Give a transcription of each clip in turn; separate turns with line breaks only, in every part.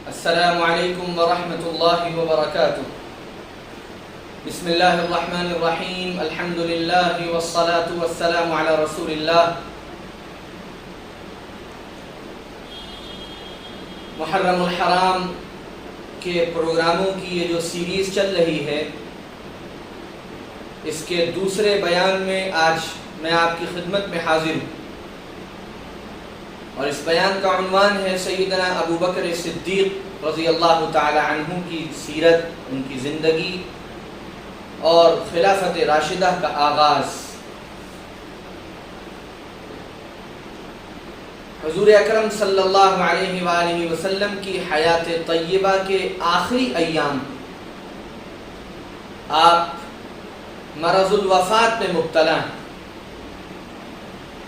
السلام علیکم ورحمۃ اللہ وبرکاتہ۔ بسم اللہ الرحمن الرحیم، الحمد للہ والصلاة والسلام علی رسول اللہ۔ محرم الحرام کے پروگراموں کی یہ جو سیریز چل رہی ہے، اس کے دوسرے بیان میں آج میں آپ کی خدمت میں حاضر ہوں، اور اس بیان کا عنوان ہے سیدنا ابو بکر صدیق رضی اللہ تعالی عنہ کی سیرت، ان کی زندگی اور خلافت راشدہ کا آغاز۔ حضور اکرم صلی اللہ علیہ وآلہ وسلم کی حیات طیبہ کے آخری ایام آپ مرض الوفات میں مبتلا ہیں۔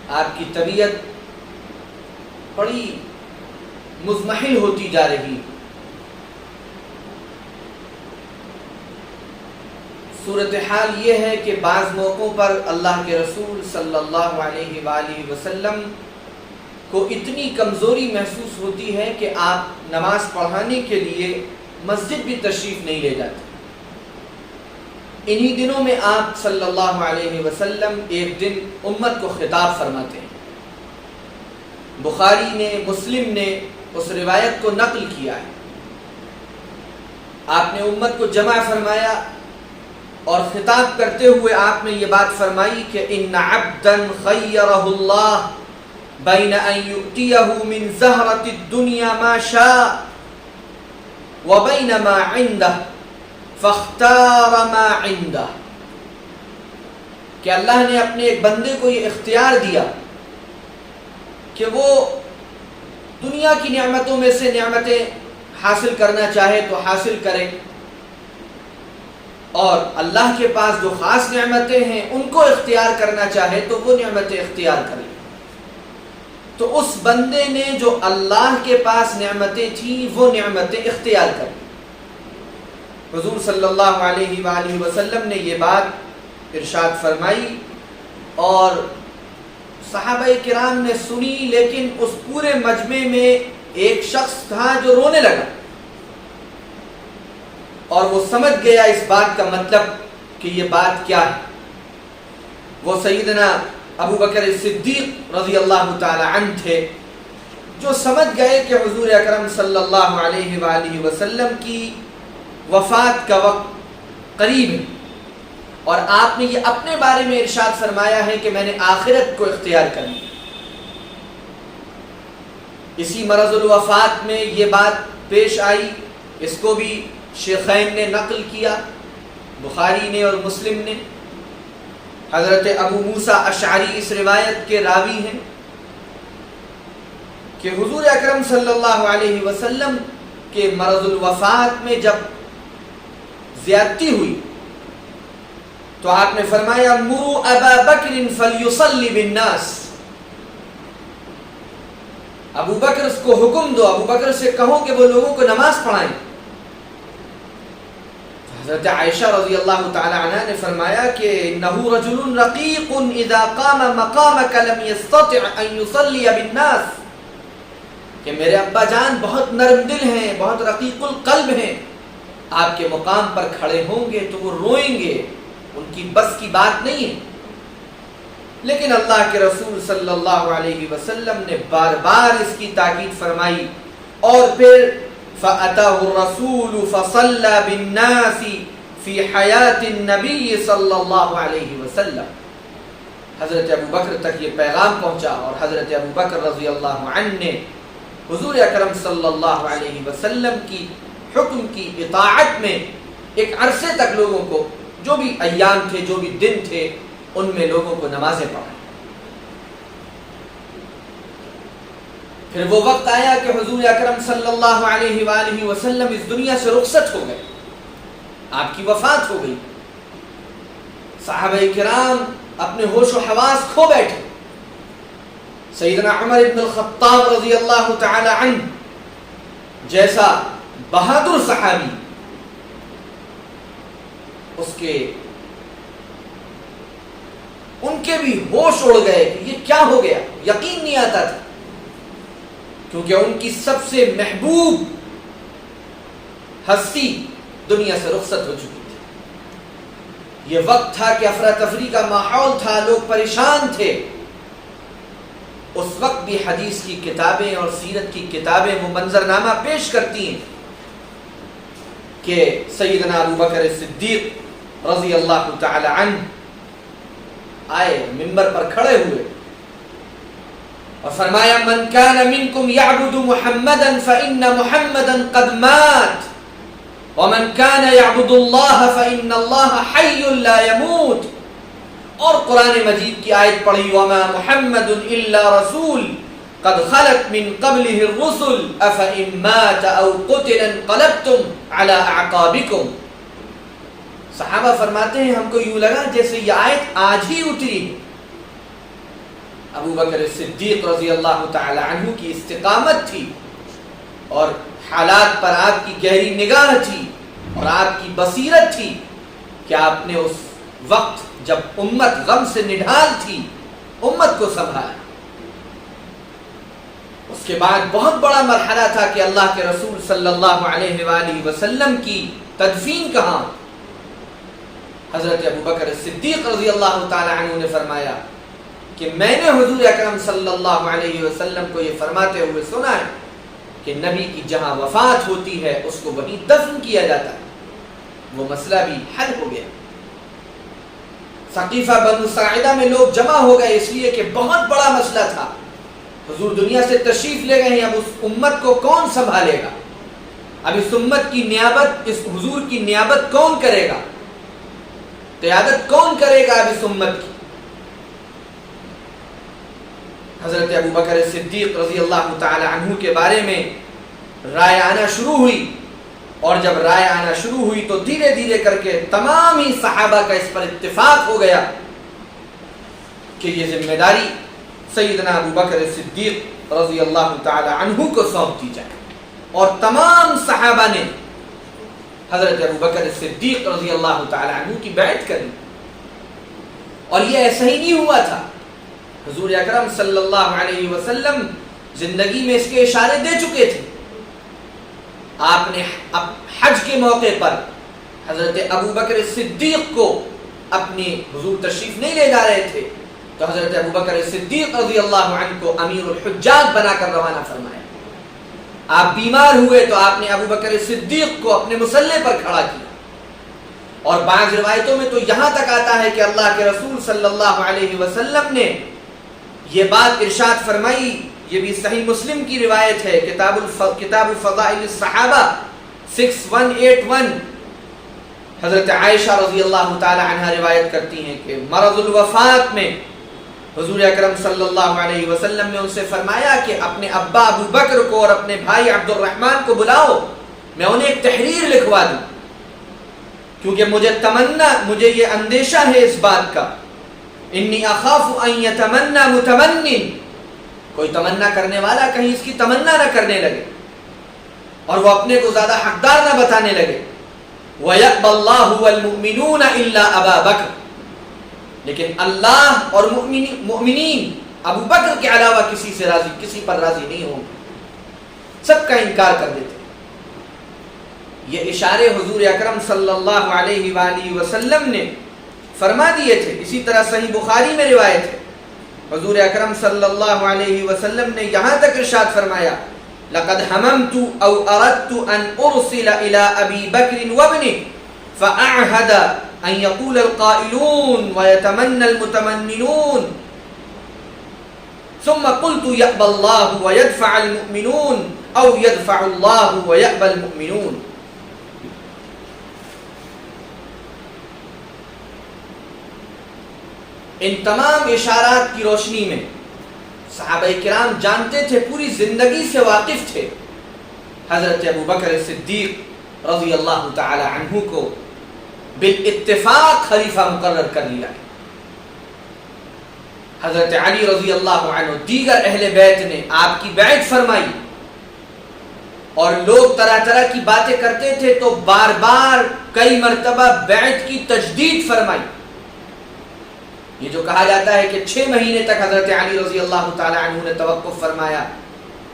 آپ کی طبیعت بڑی مضمحل ہوتی جا رہی۔ صورتحال یہ ہے کہ بعض موقعوں پر اللہ کے رسول صلی اللہ علیہ وآلہ وسلم کو اتنی کمزوری محسوس ہوتی ہے کہ آپ نماز پڑھانے کے لیے مسجد بھی تشریف نہیں لے جاتے۔ انہی دنوں میں آپ صلی اللہ علیہ وسلم ایک دن امت کو خطاب فرماتے ہیں۔ بخاری نے، مسلم نے اس روایت کو نقل کیا ہے۔ آپ نے امت کو جمع فرمایا اور خطاب کرتے ہوئے آپ نے یہ بات فرمائی کہ ان عبدا خیرہ اللہ بین ان یؤتیہ من زہرۃ الدنیا ما شاء وبین ما عندہ فاختار ما عندہ، کہ اللہ نے اپنے ایک بندے کو یہ اختیار دیا کہ وہ دنیا کی نعمتوں میں سے نعمتیں حاصل کرنا چاہے تو حاصل کرے، اور اللہ کے پاس جو خاص نعمتیں ہیں ان کو اختیار کرنا چاہے تو وہ نعمتیں اختیار کرے۔ تو اس بندے نے جو اللہ کے پاس نعمتیں تھیں وہ نعمتیں اختیار کریں۔ حضور صلی اللہ علیہ وآلہ وسلم نے یہ بات ارشاد فرمائی اور صحابہ کرام نے سنی، لیکن اس پورے مجمع میں ایک شخص تھا جو رونے لگا، اور وہ سمجھ گیا اس بات کا مطلب کہ یہ بات کیا ہے۔ وہ سیدنا ابو بکر صدیق رضی اللہ تعالی عنہ تھے، جو سمجھ گئے کہ حضور اکرم صلی اللہ علیہ وآلہ وسلم کی وفات کا وقت قریب ہے، اور آپ نے یہ اپنے بارے میں ارشاد فرمایا ہے کہ میں نے آخرت کو اختیار کرنی۔ اسی مرض الوفات میں یہ بات پیش آئی، اس کو بھی شیخین نے نقل کیا، بخاری نے اور مسلم نے۔ حضرت ابو موسیٰ اشعری اس روایت کے راوی ہیں کہ حضور اکرم صلی اللہ علیہ وسلم کے مرض الوفات میں جب زیادتی ہوئی تو آپ نے فرمایا مروا ابا بکر فلیصلی بالناس، ابو بکر اس کو حکم دو، ابو بکر سے کہو کہ وہ لوگوں کو نماز پڑھائیں۔ حضرت عائشہ رضی اللہ تعالی عنہ نے فرمایا کہ انہ رجل رقیق اذا قام مقامک لم یستطع ان یصلی بالناس، کہ میرے ابا جان بہت نرم دل ہیں، بہت رقیق القلب ہیں، آپ کے مقام پر کھڑے ہوں گے تو وہ روئیں گے، ان کی بس کی بات نہیں ہے۔ لیکن اللہ کے رسول صلی اللہ علیہ وسلم نے بار بار اس کی تاکید فرمائی، اور پھر فَأَتَاهُ الرَّسُولُ فَصَلَّى بِالنَّاسِ فِي حَيَاةِ النَّبِيِّ صلی اللہ علیہ وسلم۔ حضرت ابو بکر تک یہ پیغام پہنچا، اور حضرت ابو بکر رضی اللہ عنہ نے حضور اکرم صلی اللہ علیہ وسلم کی حکم کی اطاعت میں ایک عرصے تک لوگوں کو، جو بھی ایام تھے، جو بھی دن تھے، ان میں لوگوں کو نمازیں پڑھائیں۔ پھر وہ وقت آیا کہ حضور اکرم صلی اللہ علیہ وآلہ وسلم اس دنیا سے رخصت ہو گئے، آپ کی وفات ہو گئی۔ صحابہ کرام اپنے ہوش و حواس کھو بیٹھے۔ سیدنا عمر بن الخطاب رضی اللہ تعالی عنہ جیسا بہادر صحابی، ان کے بھی ہوش اڑ گئے کہ یہ کیا ہو گیا، یقین نہیں آتا تھا، کیونکہ ان کی سب سے محبوب ہستی دنیا سے رخصت ہو چکی تھی۔ یہ وقت تھا کہ افراتفری کا ماحول تھا، لوگ پریشان تھے۔ اس وقت بھی حدیث کی کتابیں اور سیرت کی کتابیں وہ منظرنامہ پیش کرتی ہیں کہ سیدنا ابو بکر صدیق رضی اللہ تعالی عنہ آئے، منبر پر کھڑے ہوئے اور فرمایا من کان منکم یعبد محمدا فإن محمدا قد مات ومن کان یعبد اللہ فإن اللہ حی لا يموت۔ اور قرآن مجید کی آیت پڑھی وما محمد الا رسول قد خلت من قبله الرسل افإن مات او قتل انقلبتم على اعقابكم۔ صحابہ فرماتے ہیں ہم کو یوں لگا جیسے یہ آیت آج ہی اتری۔ ابو بکر صدیق رضی اللہ تعالی عنہ کی استقامت تھی اور حالات پر آپ کی گہری نگاہ تھی اور آپ کی بصیرت تھی کہ آپ نے اس وقت جب امت غم سے نڈھال تھی امت کو سنبھالا۔ اس کے بعد بہت بڑا مرحلہ تھا کہ اللہ کے رسول صلی اللہ علیہ وآلہ وسلم کی تدفین کہاں۔ حضرت ابو بکر صدیق رضی اللہ تعالی عنہ نے فرمایا کہ میں نے حضور اکرم صلی اللہ علیہ وسلم کو یہ فرماتے ہوئے سنا ہے کہ نبی کی جہاں وفات ہوتی ہے اس کو وہیں دفن کیا جاتا ہے۔ وہ مسئلہ بھی حل ہو گیا۔ ثقیفہ بنو ساعدہ میں لوگ جمع ہو گئے اس لیے کہ بہت بڑا مسئلہ تھا۔ حضور دنیا سے تشریف لے گئے ہیں، اب اس امت کو کون سنبھالے گا؟ اب اس امت کی نیابت، اس حضور کی نیابت کون کرے گا؟ قیادت کون کرے گا اب اس امت کی؟ حضرت ابو بکر صدیق رضی اللہ تعالی عنہ کے بارے میں رائے آنا شروع ہوئی، اور جب رائے آنا شروع ہوئی تو دھیرے دھیرے کر کے تمام ہی صحابہ کا اس پر اتفاق ہو گیا کہ یہ ذمہ داری سیدنا ابو بکر صدیق رضی اللہ تعالی عنہ کو سونپ دی جائے، اور تمام صحابہ نے حضرت ابو بکر صدیق رضی اللہ تعالی عنہ کی بیعت کری۔ اور یہ ایسا ہی نہیں ہوا تھا، حضور اکرم صلی اللہ علیہ وسلم زندگی میں اس کے اشارے دے چکے تھے۔ آپ نے حج کے موقع پر حضرت ابو بکر صدیق کو اپنی حضور تشریف نہیں لے جا رہے تھے تو حضرت ابو بکر صدیق رضی اللہ عنہ کو امیر الحجاج بنا کر روانہ فرمایا۔ آپ بیمار ہوئے تو آپ نے ابو بکر صدیق کو اپنے مصلے پر کھڑا کیا، اور بعض روایتوں میں تو یہاں تک آتا ہے کہ اللہ کے رسول صلی اللہ علیہ وسلم نے یہ بات ارشاد فرمائی، یہ بھی صحیح مسلم کی روایت ہے، کتاب فضائل الصحابہ 6181، حضرت عائشہ رضی اللہ تعالی عنہ روایت کرتی ہیں کہ مرض الوفات میں حضور اکرم صلی اللہ علیہ وسلم نے ان سے فرمایا کہ اپنے ابا ابو بکر کو اور اپنے بھائی عبد الرحمن کو بلاؤ، میں انہیں ایک تحریر لکھوا دوں، کیونکہ مجھے یہ اندیشہ ہے اس بات کا، انی اخاف ان یتمنى متمن، کوئی تمنا کرنے والا کہیں اس کی تمنا نہ کرنے لگے اور وہ اپنے کو زیادہ حقدار نہ بتانے لگے۔ وَيَأْبَى اللَّهُ وَالْمُؤْمِنُونَ إِلَّا أَبَا بَكْرٍ، لیکن اللہ اور مؤمنین ابو بکر کے علاوہ کسی پر راضی نہیں ہوں گے، سب کا انکار کر دیتے۔ یہ اشارے حضور اکرم صلی اللہ علیہ وآلہ وسلم نے فرما دیے تھے۔ اسی طرح صحیح بخاری میں روایت ہے، حضور اکرم صلی اللہ علیہ وسلم نے یہاں تک ارشاد فرمایا لقد حممت او اردت ان ارسل الى ابي بكر وابنه فاعهد ان يقول القائلون ويتمنى المتمنون ثم قلت يأبى الله ويدفع المؤمنون او يدفع الله ويأبى المؤمنون۔ ان تمام اشارات کی روشنی میں صحابہ کرام جانتے تھے، پوری زندگی سے واقف تھے، حضرت ابو بکر صدیق رضی اللہ تعالی عنہ کو بالاتفاق خلیفہ مقرر کر لیا۔ حضرت علی رضی اللہ عنہ، دیگر اہل بیت نے آپ کی بیعت فرمائی، اور لوگ طرح طرح کی باتیں کرتے تھے تو بار بار کئی مرتبہ بیعت کی تجدید فرمائی۔ یہ جو کہا جاتا ہے کہ 6 مہینے تک حضرت علی رضی اللہ تعالی عنہ نے توقف فرمایا،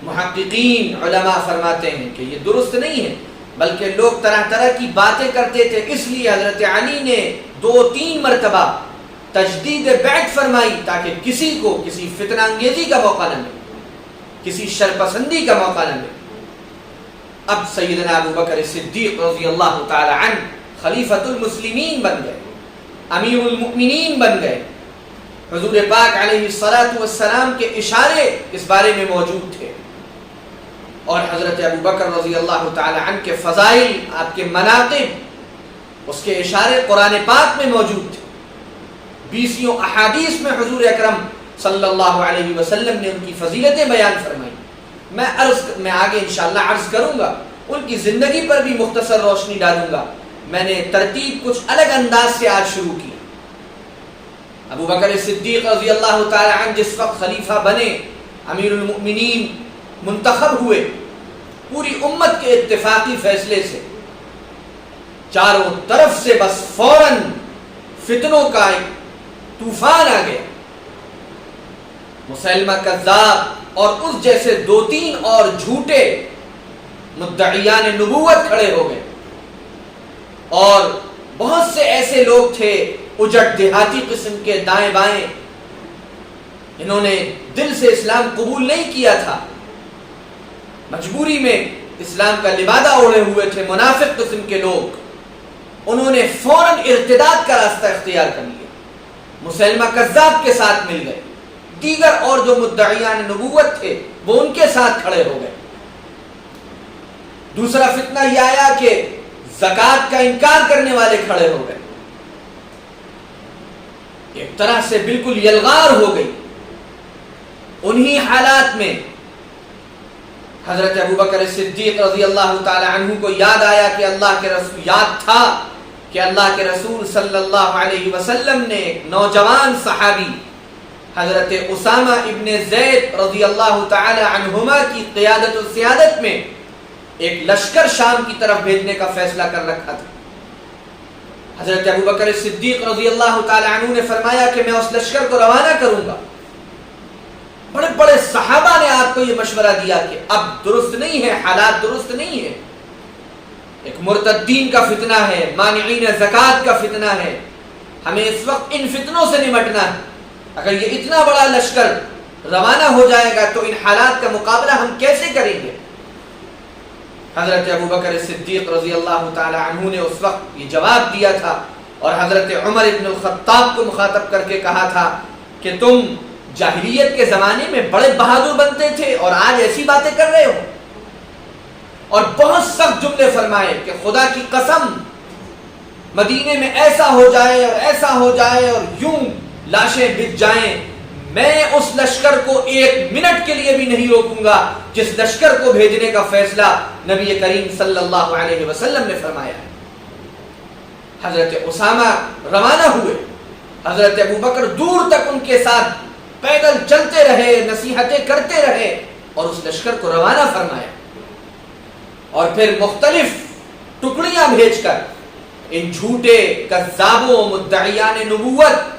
محققین علماء فرماتے ہیں کہ یہ درست نہیں ہے، بلکہ لوگ طرح طرح کی باتیں کرتے تھے، اس لیے حضرت علی نے 2-3 مرتبہ تجدید بیعت فرمائی تاکہ کسی کو کسی فتنہ انگیزی کا موقع نہ ملے، کسی شرپسندی کا موقع نہ ملے۔ اب سیدنا ابو بکر صدیق رضی اللہ تعالی عنہ خلیفۃ المسلمین بن گئے، امیر المؤمنین بن گئے۔ حضور پاک علیہ الصلاۃ والسلام کے اشارے اس بارے میں موجود تھے، اور حضرت ابو بکر رضی اللہ تعالی عنہ کے فضائل، آپ کے مناقب، اس کے اشارے قرآن پاک میں موجود تھے۔ 20 احادیث میں حضور اکرم صلی اللہ علیہ وسلم نے ان کی فضیلتیں بیان فرمائی۔ میں آگے انشاءاللہ عرض کروں گا، ان کی زندگی پر بھی مختصر روشنی ڈالوں گا۔ میں نے ترتیب کچھ الگ انداز سے آج شروع کی۔ ابو بکر صدیق رضی اللہ تعالی عنہ جس وقت خلیفہ بنے، امیر المؤمنین منتخب ہوئے، پوری امت کے اتفاقی فیصلے سے چاروں طرف سے بس فوراً فتنوں کا ایک طوفان آ گیا۔ مسیلمہ کذاب اور اس جیسے 2-3 اور جھوٹے مدعیان نبوت کھڑے ہو گئے، اور بہت سے ایسے لوگ تھے اجٹ دیہاتی قسم کے، دائیں بائیں، انہوں نے دل سے اسلام قبول نہیں کیا تھا، مجبوری میں اسلام کا لبادہ اوڑھے ہوئے تھے، منافق قسم کے لوگ، انہوں نے فوراً ارتداد کا راستہ اختیار کر لیا، مسیلمہ کذاب کے ساتھ مل گئے، دیگر اور جو مدعیان نبوت تھے وہ ان کے ساتھ کھڑے ہو گئے۔ دوسرا فتنہ یہ آیا کہ زکوٰۃ کا انکار کرنے والے کھڑے ہو گئے، ایک طرح سے بالکل یلغار ہو گئی۔ انہی حالات میں حضرت ابو بکر صدیق رضی اللہ تعالی عنہ کو یاد آیا کہ اللہ کے رسول، یاد تھا کہ اللہ کے رسول صلی اللہ علیہ وسلم نے ایک نوجوان صحابی حضرت اسامہ ابن زید رضی اللہ تعالی عنہما کی قیادت و سیادت میں ایک لشکر شام کی طرف بھیجنے کا فیصلہ کر رکھا تھا۔ حضرت ابو بکر صدیق رضی اللہ تعالی عنہ نے فرمایا کہ میں اس لشکر کو روانہ کروں گا۔ بڑے بڑے صحابہ نے آپ کو یہ مشورہ دیا کہ اب درست نہیں ہے، حالات درست نہیں ہے، ایک مرتدین کا فتنہ ہے، مانعین زکوٰۃ کا فتنہ ہے، ہمیں اس وقت ان فتنوں سے نمٹنا ہے۔ اگر یہ اتنا بڑا لشکر روانہ ہو جائے گا تو ان حالات کا مقابلہ ہم کیسے کریں گے؟ حضرت ابو بکر صدیق رضی اللہ تعالی عنہ نے اس وقت یہ جواب دیا تھا، اور حضرت عمر ابن الخطاب کو مخاطب کر کے کہا تھا کہ تم جاہلیت کے زمانے میں بڑے بہادر بنتے تھے اور آج ایسی باتیں کر رہے ہو، اور بہت سخت جملے فرمائے کہ خدا کی قسم مدینے میں ایسا ہو جائے اور ایسا ہو جائے اور یوں لاشیں بچ جائیں، میں اس لشکر کو 1 منٹ کے لیے بھی نہیں روکوں گا جس لشکر کو بھیجنے کا فیصلہ نبی کریم صلی اللہ علیہ وسلم نے فرمایا ہے۔ حضرت اسامہ روانہ ہوئے، حضرت ابو بکر دور تک ان کے ساتھ پیدل چلتے رہے، نصیحتیں کرتے رہے اور اس لشکر کو روانہ فرمایا، اور پھر مختلف ٹکڑیاں بھیج کر ان جھوٹے کذابوں مدعیان نبوت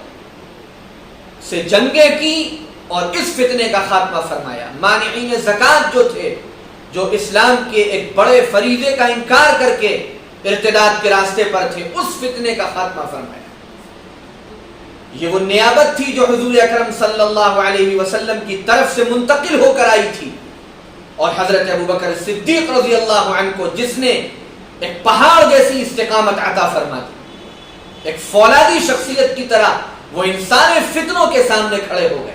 سے جنگیں کی اور اس فتنے کا خاتمہ فرمایا۔ مانعین زکوٰۃ جو تھے، جو اسلام کے ایک بڑے فریضے کا انکار کر کے ارتداد کے راستے پر تھے، اس فتنے کا خاتمہ فرمایا۔ یہ وہ نیابت تھی جو حضور اکرم صلی اللہ علیہ وسلم کی طرف سے منتقل ہو کر آئی تھی، اور حضرت ابو بکر صدیق رضی اللہ عنہ کو جس نے ایک پہاڑ جیسی استقامت عطا فرما دی، ایک فولادی شخصیت کی طرح وہ ان سارے فتنوں کے سامنے کھڑے ہو گئے،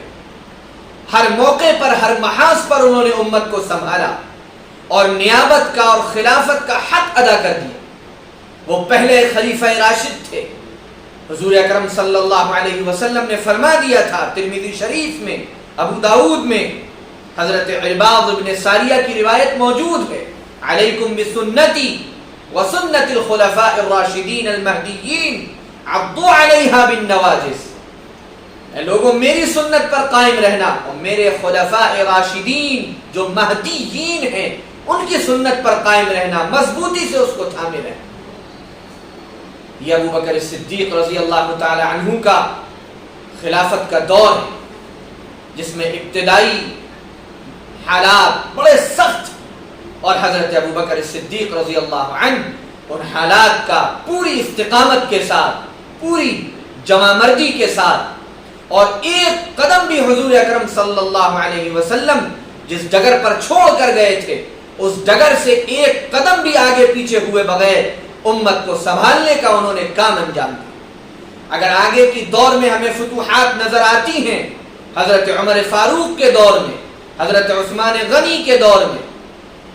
ہر موقع پر، ہر محاذ پر انہوں نے امت کو سنبھالا اور نیابت کا اور خلافت کا حق ادا کر دیا۔ وہ پہلے خلیفہ راشد تھے، حضور اکرم صلی اللہ علیہ وسلم نے فرما دیا تھا، ترمذی شریف میں، ابو داؤد میں حضرت عرباض بن ساریہ کی روایت موجود ہے، علیکم بسنتی وسنت الخلفاء الراشدین المہدیین عضوا علیہا بالنواجذ، اے لوگوں میری سنت پر قائم رہنا اور میرے خلفاء راشدین جو مہدیین ہیں ان کی سنت پر قائم رہنا، مضبوطی سے اس کو تھامے رہنا۔ یہ ابو بکر صدیق رضی اللہ تعالی عنہ کا خلافت کا دور ہے، جس میں ابتدائی حالات بڑے سخت اور حضرت ابو بکر صدیق رضی اللہ عنہ ان حالات کا پوری استقامت کے ساتھ، پوری جمع مردی کے ساتھ، اور ایک قدم بھی حضور اکرم صلی اللہ علیہ وسلم جس ڈگر پر چھوڑ کر گئے تھے اس ڈگر سے ایک قدم بھی آگے پیچھے ہوئے بغیر امت کو سنبھالنے کا انہوں نے کام انجام دیا۔ اگر آگے کی دور میں ہمیں فتوحات نظر آتی ہیں، حضرت عمر فاروق کے دور میں، حضرت عثمان غنی کے دور میں،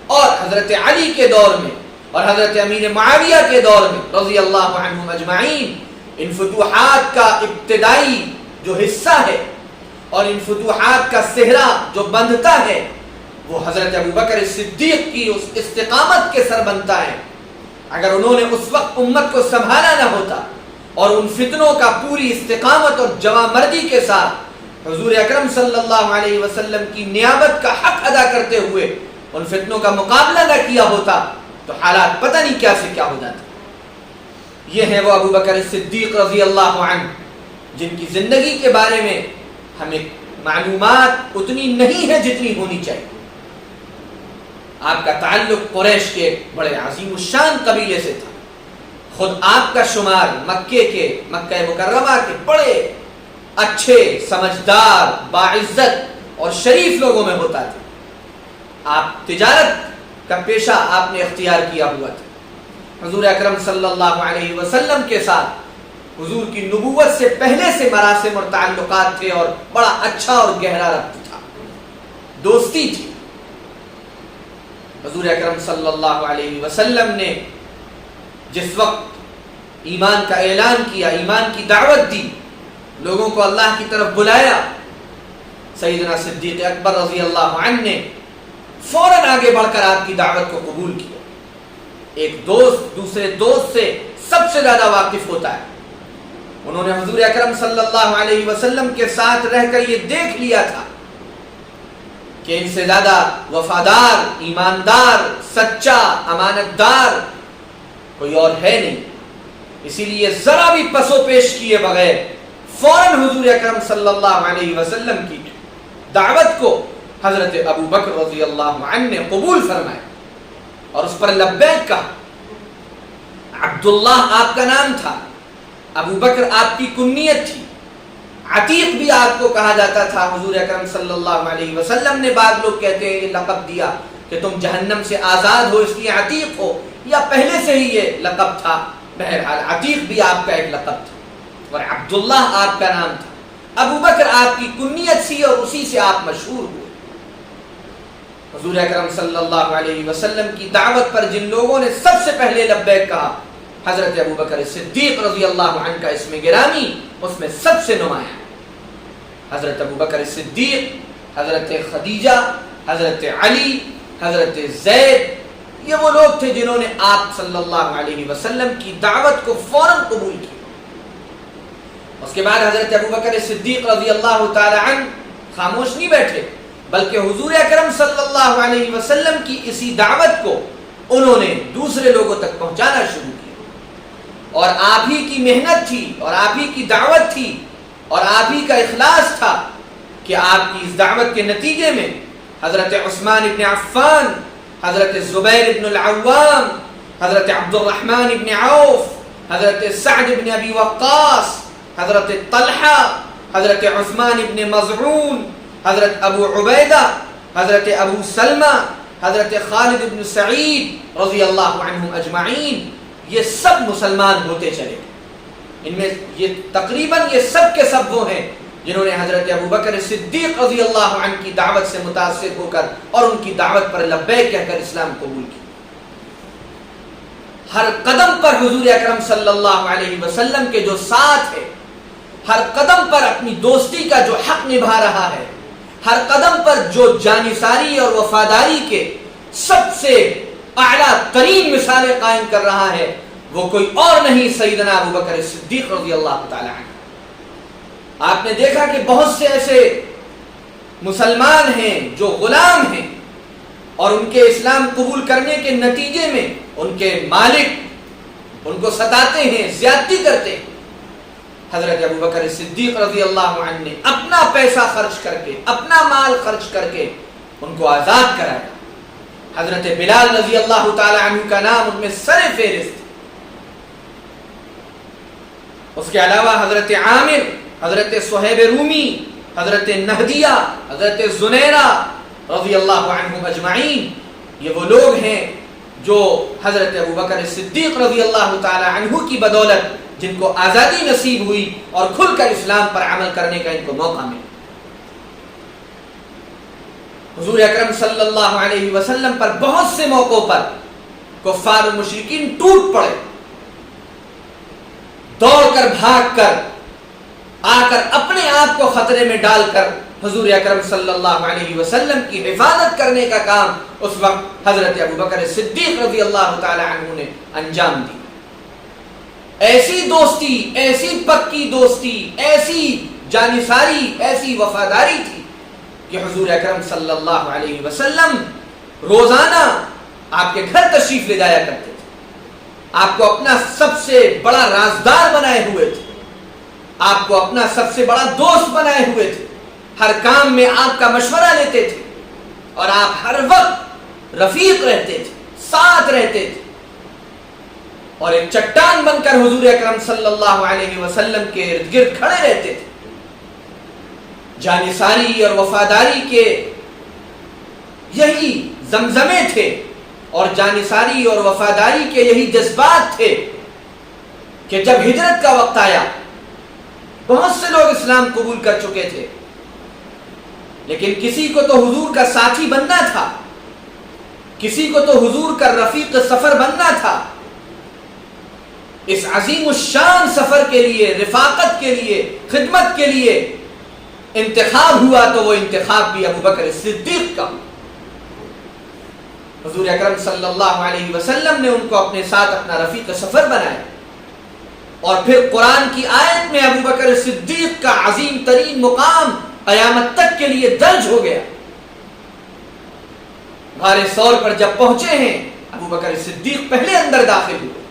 اور حضرت علی کے دور میں، اور حضرت امیر معاویہ کے دور میں رضی اللہ عنہم اجمعین، ان فتوحات کا ابتدائی جو حصہ ہے اور ان فتوحات کا صحرا جو بندھتا ہے وہ حضرت ابو بکر صدیق کی اس استقامت کے سر بنتا ہے۔ اگر انہوں نے اس وقت امت کو سنبھالا نہ ہوتا اور ان فتنوں کا پوری استقامت اور جمع مردی کے ساتھ حضور اکرم صلی اللہ علیہ وسلم کی نیابت کا حق ادا کرتے ہوئے ان فتنوں کا مقابلہ نہ کیا ہوتا تو حالات پتہ نہیں کیا سے کیا ہو جاتا۔ یہ ہیں وہ ابو بکر صدیق رضی اللہ عنہ جن کی زندگی کے بارے میں ہمیں معلومات اتنی نہیں ہے جتنی ہونی چاہیے۔ آپ کا تعلق قریش کے ایک بڑے عظیم الشان قبیلے سے تھا، خود آپ کا شمار مکہ مکرمہ کے بڑے اچھے، سمجھدار، باعزت اور شریف لوگوں میں ہوتا تھا۔ آپ تجارت کا پیشہ آپ نے اختیار کیا ہوا تھا۔ حضور اکرم صلی اللہ علیہ وسلم کے ساتھ حضور کی نبوت سے پہلے سے مراسم اور تعلقات تھے اور بڑا اچھا اور گہرا ربط تھا، دوستی تھی۔ حضور اکرم صلی اللہ علیہ وسلم نے جس وقت ایمان کا اعلان کیا، ایمان کی دعوت دی، لوگوں کو اللہ کی طرف بلایا، سیدنا صدیق اکبر رضی اللہ عنہ نے فوراً آگے بڑھ کر آپ کی دعوت کو قبول کیا۔ ایک دوست دوسرے دوست سے سب سے زیادہ واقف ہوتا ہے۔ انہوں نے حضور اکرم صلی اللہ علیہ وسلم کے ساتھ رہ کر یہ دیکھ لیا تھا کہ ان سے زیادہ وفادار، ایماندار، سچا، امانت دار کوئی اور ہے نہیں، اسی لیے ذرا بھی پسو پیش کیے بغیر فوراً حضور اکرم صلی اللہ علیہ وسلم کی دعوت کو حضرت ابو بکر رضی اللہ عنہ نے قبول فرمایا اور اس پر لبیک کہا۔ عبداللہ آپ کا نام تھا، ابو بکر آپ کی کنیت تھی، عتیق بھی آپ کو کہا جاتا تھا۔ حضور اکرم صلی اللہ علیہ وسلم نے، بعض لوگ کہتے ہیں یہ لقب دیا کہ تم جہنم سے آزاد ہو اس لیے عتیق ہو، یا پہلے سے ہی یہ لقب تھا، بہرحال عتیق بھی آپ کا ایک لقب تھا اور عبداللہ آپ کا نام تھا۔ ابو بکر آپ کی کنیت سی اور اسی سے آپ مشہور ہوئے۔ حضور اکرم صلی اللہ علیہ وسلم کی دعوت پر جن لوگوں نے سب سے پہلے لبیک کہا، حضرت ابو بکر صدیق رضی اللہ عنہ کا اسم گرامی اس میں سب سے نمایاں۔ حضرت ابو بکر صدیق، حضرت خدیجہ، حضرت علی، حضرت زید، یہ وہ لوگ تھے جنہوں نے آپ صلی اللہ علیہ وسلم کی دعوت کو فوراً قبول کیا۔ اس کے بعد حضرت ابو بکر صدیق رضی اللہ تعالی عنہ خاموش نہیں بیٹھے، بلکہ حضور اکرم صلی اللہ علیہ وسلم کی اسی دعوت کو انہوں نے دوسرے لوگوں تک پہنچانا شروع کیا، اور آپ ہی کی محنت تھی اور آپ ہی کی دعوت تھی اور آپ ہی کا اخلاص تھا کہ آپ کی اس دعوت کے نتیجے میں حضرت عثمان ابن عفان، حضرت زبیر ابن العوام، حضرت عبد الرحمن ابن عوف، حضرت سعد ابن ابی وقاص، حضرت طلحہ، حضرت عثمان ابن مظعون، حضرت ابو عبیدہ، حضرت ابو سلمہ، حضرت خالد ابن سعید رضی اللہ عنہم اجمعین، یہ سب مسلمان ہوتے چلے۔ ان میں یہ تقریباً یہ سب کے سب وہ ہیں جنہوں نے حضرت ابو بکر صدیق رضی اللہ عنہ کی دعوت سے متاثر ہو کر اور ان کی دعوت پر لبیک کہہ کر اسلام قبول کیا۔ ہر قدم پر حضور اکرم صلی اللہ علیہ وسلم کے جو ساتھ ہے، ہر قدم پر اپنی دوستی کا جو حق نبھا رہا ہے، ہر قدم پر جو جانثاری اور وفاداری کے سب سے اعلیٰ ترین مثالیں قائم کر رہا ہے، وہ کوئی اور نہیں سیدنا ابو بکر صدیق رضی اللہ تعالی عنہ۔ آپ نے دیکھا کہ بہت سے ایسے مسلمان ہیں جو غلام ہیں اور ان کے اسلام قبول کرنے کے نتیجے میں ان کے مالک ان کو ستاتے ہیں، زیادتی کرتے ہیں۔ حضرت ابو بکر صدیق رضی اللہ عنہ نے اپنا پیسہ خرچ کر کے، اپنا مال خرچ کر کے ان کو آزاد کرایا، حضرت بلال رضی اللہ تعالی عنہ کا نام ان میں سر فہرست. اس کے علاوہ حضرت عامر، حضرت صہیب رومی، حضرت نہدیہ، حضرت زنیرہ رضی اللہ عنہم اجمعین، یہ وہ لوگ ہیں جو حضرت ابوبکر صدیق رضی اللہ تعالی عنہ کی بدولت جن کو آزادی نصیب ہوئی اور کھل کر اسلام پر عمل کرنے کا ان کو موقع ملا. حضور اکرم صلی اللہ علیہ وسلم پر بہت سے موقعوں پر کفار و مشرکین ٹوٹ پڑے، دوڑ کر بھاگ کر آ کر اپنے آپ کو خطرے میں ڈال کر حضور اکرم صلی اللہ علیہ وسلم کی حفاظت کرنے کا کام اس وقت حضرت ابوبکر صدیق رضی اللہ تعالی عنہ نے انجام دی. ایسی دوستی، ایسی پکی دوستی، ایسی جانثاری، ایسی وفاداری تھی کہ حضور اکرم صلی اللہ علیہ وسلم روزانہ آپ کے گھر تشریف لے جایا کرتے تھے، آپ کو اپنا سب سے بڑا رازدار بنائے ہوئے تھے، آپ کو اپنا سب سے بڑا دوست بنائے ہوئے تھے، ہر کام میں آپ کا مشورہ لیتے تھے اور آپ ہر وقت رفیق رہتے تھے، ساتھ رہتے تھے اور ایک چٹان بن کر حضور اکرم صلی اللہ علیہ وسلم کے ارد گرد کھڑے رہتے تھے. جانثاری اور وفاداری کے یہی زمزمے تھے اور جانثاری اور وفاداری کے یہی جذبات تھے کہ جب ہجرت کا وقت آیا بہت سے لوگ اسلام قبول کر چکے تھے، لیکن کسی کو تو حضور کا ساتھی بننا تھا، کسی کو تو حضور کا رفیق سفر بننا تھا. اس عظیم الشان سفر کے لیے، رفاقت کے لیے، خدمت کے لیے انتخاب ہوا تو وہ انتخاب بھی ابوبکر صدیق کا. حضور اکرم صلی اللہ علیہ وسلم نے ان کو اپنے ساتھ اپنا رفیق سفر بنایا اور پھر قرآن کی آیت میں ابوبکر صدیق کا عظیم ترین مقام قیامت تک کے لیے درج ہو گیا. غار ثور پر جب پہنچے ہیں ابوبکر صدیق پہلے اندر داخل ہوئے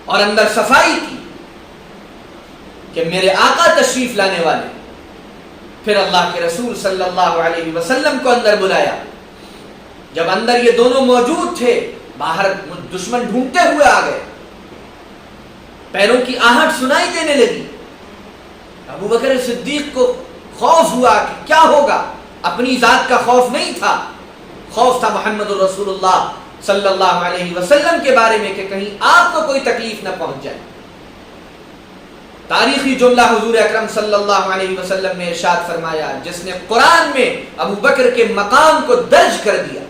اور اندر صفائی کی کہ میرے آقا تشریف لانے والے. پھر اللہ کے رسول صلی اللہ علیہ وسلم کو اندر بلایا. جب اندر یہ دونوں موجود تھے باہر دشمن ڈھونڈتے ہوئے آ گئے، پیروں کی آہٹ سنائی دینے لگی. ابوبکر صدیق کو خوف ہوا کہ کیا ہوگا. اپنی ذات کا خوف نہیں تھا، خوف تھا محمد رسول اللہ صلی اللہ علیہ وسلم کے بارے میں کہ کہیں آپ کو کوئی تکلیف نہ پہنچ جائے. تاریخی جملہ حضور اکرم صلی اللہ علیہ وسلم نے ارشاد فرمایا جس نے قرآن میں ابوبکر کے مقام کو درج کر دیا.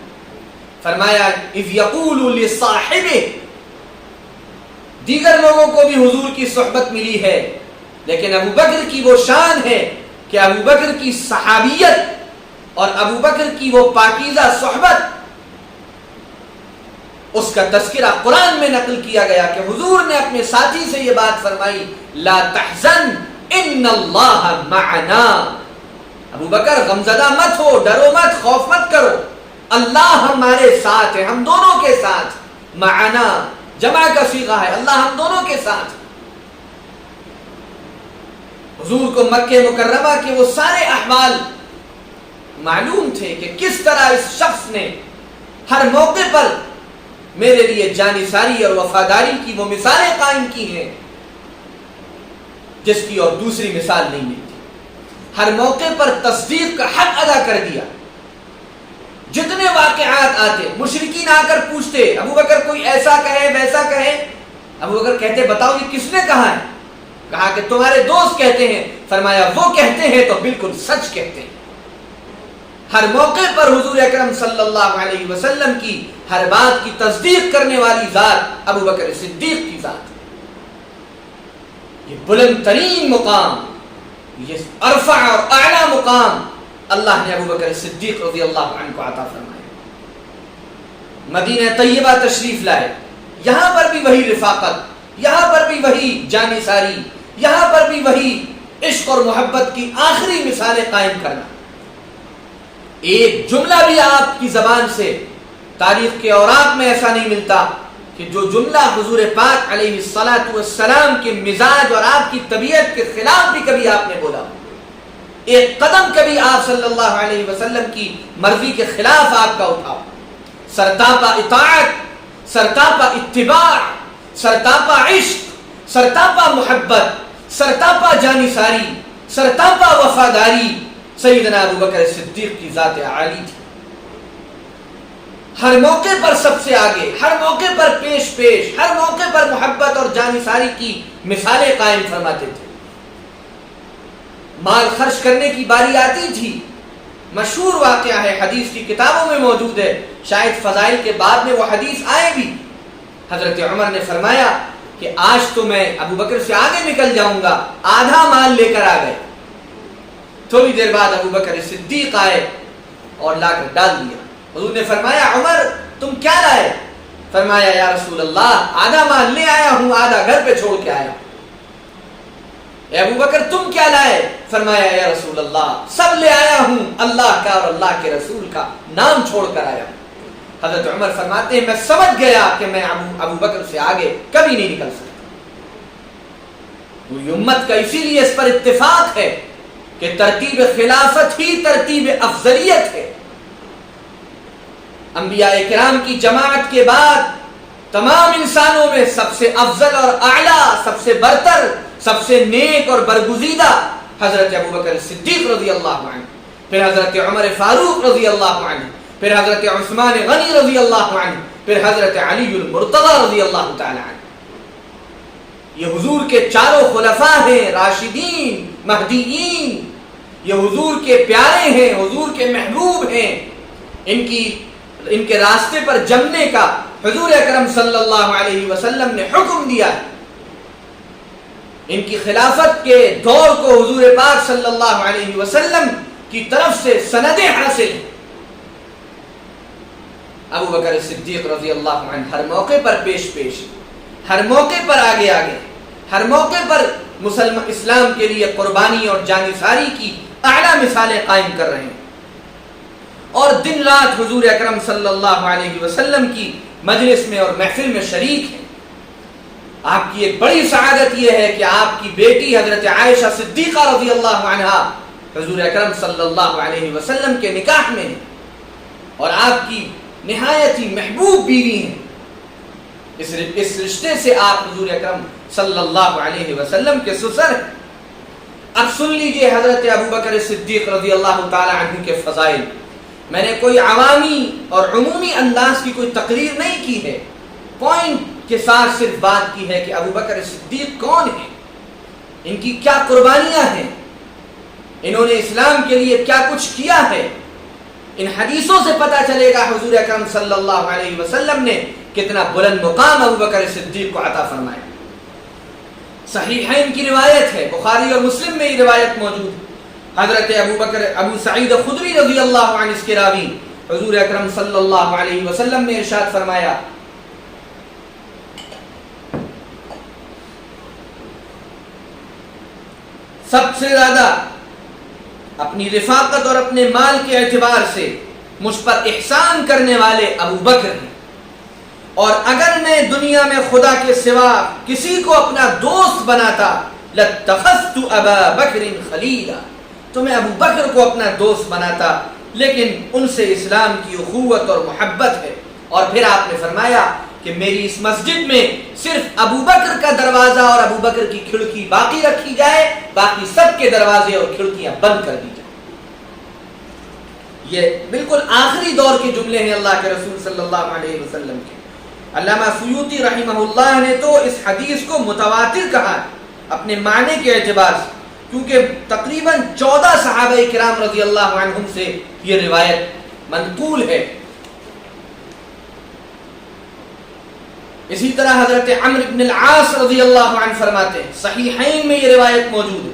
فرمایا اذ یقول لصاحبہ، دیگر لوگوں کو بھی حضور کی صحبت ملی ہے لیکن ابوبکر کی وہ شان ہے کہ ابوبکر کی صحابیت اور ابوبکر کی وہ پاکیزہ صحبت، اس کا تذکرہ قرآن میں نقل کیا گیا کہ حضور نے اپنے ساتھی سے یہ بات فرمائی لا تحزن ان اللہ معنا. ابوبکر غمزدہ مت ہو، ڈرو مت، خوف مت کرو، اللہ ہمارے ساتھ ہے، ہم دونوں کے ساتھ. معنا جمع کا صیغہ ہے، اللہ ہم دونوں کے ساتھ. حضور کو مکہ مکرمہ کے وہ سارے احوال معلوم تھے کہ کس طرح اس شخص نے ہر موقع پر میرے لیے جانثاری اور وفاداری کی وہ مثالیں قائم کی ہیں جس کی اور دوسری مثال نہیں ملتی. ہر موقع پر تصدیق کا حق ادا کر دیا. جتنے واقعات آتے مشرکین آ کر پوچھتے ابوبکر کوئی ایسا کہے ویسا کہے، ابوبکر کہتے بتاؤ یہ کس نے کہا ہے؟ کہا کہ تمہارے دوست کہتے ہیں. فرمایا وہ کہتے ہیں تو بالکل سچ کہتے ہیں. ہر موقع پر حضور اکرم صلی اللہ علیہ وسلم کی ہر بات کی تصدیق کرنے والی ذات ابوبکر صدیق کی ذات. یہ بلند ترین مقام، یہ ارفع اور اعلیٰ مقام اللہ نے ابوبکر صدیق رضی اللہ عنہ کو عطا فرمایا. مدینہ طیبہ تشریف لائے، یہاں پر بھی وہی رفاقت، یہاں پر بھی وہی جانثاری، یہاں پر بھی وہی عشق اور محبت کی آخری مثالیں قائم کرنا. ایک جملہ بھی آپ کی زبان سے تاریخ کے اوراق میں ایسا نہیں ملتا کہ جو جملہ حضور پاک علیہ الصلاۃ والسلام کے مزاج اور آپ کی طبیعت کے خلاف بھی کبھی آپ نے بولا. ایک قدم کبھی آپ صلی اللہ علیہ وسلم کی مرضی کے خلاف آپ کا اٹھاؤ. سرتاپا اطاعت، سرتاپا اتباع، سرتاپا عشق، سرتاپا محبت، سرتاپا جانثاری، سرتاپا وفاداری سیدنا ابوبکر صدیق کی ذات عالی تھی. ہر موقع پر سب سے آگے، ہر موقع پر پیش، ہر موقع پر محبت اور جانثاری کی مثالیں قائم فرماتے تھے. مال خرچ کرنے کی باری آتی تھی، مشہور واقعہ ہے، حدیث کی کتابوں میں موجود ہے، شاید فضائل کے بعد میں وہ حدیث آئے بھی. حضرت عمر نے فرمایا کہ آج تو میں ابوبکر سے آگے نکل جاؤں گا، آدھا مال لے کر آ گئے. تھوڑی دیر بعد ابوبکر صدیق آئے اور لا کر ڈال دیا. حضور نے فرمایا عمر تم کیا لائے؟ فرمایا یا رسول اللہ آدھا مال لے آیا ہوں، آدھا گھر پہ چھوڑ کے آیا. اے ابوبکر تم کیا لائے؟ فرمایا یا رسول اللہ سب لے آیا ہوں، اللہ کا اور اللہ کے رسول کا نام چھوڑ کر آیا. حضرت عمر فرماتے ہیں میں سمجھ گیا کہ میں ابوبکر سے آگے کبھی نہیں نکل سکتا. پوری امت کا اسی لیے اس پر اتفاق ہے کہ ترتیب خلافت ہی ترتیب افضلیت ہے. انبیاء کرام کی جماعت کے بعد تمام انسانوں میں سب سے افضل اور اعلیٰ، سب سے برتر، سب سے نیک اور برگزیدہ حضرت ابوبکر صدیق رضی اللہ عنہ، پھر حضرت عمر فاروق رضی اللہ عنہ، پھر حضرت عثمان غنی رضی اللہ عنہ، پھر حضرت علی المرتضی رضی اللہ تعالی عنہ. یہ حضور کے چاروں خلفاء ہیں، راشدین، مہدیین. یہ حضور کے پیارے ہیں، حضور کے محبوب ہیں. ان کے راستے پر جمنے کا حضور اکرم صلی اللہ علیہ وسلم نے حکم دیا ہے. ان کی خلافت کے دور کو حضور پاک صلی اللہ علیہ وسلم کی طرف سے سندیں حاصل ہیں. ابوبکر صدیق رضی اللہ عنہ ہر موقع پر پیش، ہر موقع پر آگے، ہر موقع پر اسلام کے لیے قربانی اور جانثاری کی اعلیٰ مثالیں قائم کر رہے ہیں، اور دن رات حضور اکرم صلی اللہ علیہ وسلم کی مجلس میں اور محفل میں شریک ہیں. آپ کی ایک بڑی سعادت یہ ہے کہ آپ کی بیٹی حضرت عائشہ صدیقہ رضی اللہ عنہا حضور اکرم صلی اللہ علیہ وسلم کے نکاح میں ہیں، اور آپ کی نہایت ہی محبوب بیوی ہیں. اس رشتے سے آپ حضور اکرم صلی اللہ علیہ وسلم کے سسر ہیں. اب سن لیجئے حضرت ابوبکر صدیق رضی اللہ تعالی عنہ کے فضائل. میں نے کوئی عوامی اور عمومی انداز کی کوئی تقریر نہیں کی ہے، پوائنٹ کے ساتھ صرف بات کی ہے کہ ابوبکر صدیق کون ہیں، ان کی کیا قربانیاں ہیں، انہوں نے اسلام کے لیے کیا کچھ کیا ہے. ان حدیثوں سے پتہ چلے گا حضور اکرم صلی اللہ علیہ وسلم نے کتنا بلند مقام ابوبکر صدیق کو عطا فرمایا. صحیحین کی روایت ہے، بخاری اور مسلم میں یہ روایت موجود ہے. حضرت ابو سعید خدری رضی اللہ عنہ اس کے راوی، حضور اکرم صلی اللہ علیہ وسلم نے ارشاد فرمایا سب سے زیادہ اپنی رفاقت اور اپنے مال کے اعتبار سے مجھ پر احسان کرنے والے ابو بکر ہیں، اور اگر میں دنیا میں خدا کے سوا کسی کو اپنا دوست بناتا لَاتَّخَذْتُ أَبَا بَكْرٍ خَلِيلًا، تو میں ابو بکر کو اپنا دوست بناتا، لیکن ان سے اسلام کی اخوت اور محبت ہے. اور پھر آپ نے فرمایا کہ میری اس مسجد میں صرف ابو بکر کا دروازہ اور ابو بکر کی کھڑکی باقی رکھی جائے، باقی سب کے دروازے اور کھڑکیاں بند کر دی جائیں. یہ بالکل آخری دور کے جملے ہیں اللہ کے رسول صلی اللہ علیہ وسلم کے. علامہ سیوطی رحمہ اللہ نے تو اس حدیث کو متواتر کہا اپنے معنی کے اعتبار سے، کیونکہ تقریباً 14 صحابہ کرام رضی اللہ عنہم سے یہ روایت منقول ہے. اسی طرح حضرت عمرو بن العاص رضی اللہ عنہ فرماتے ہیں، صحیحین میں یہ روایت موجود ہے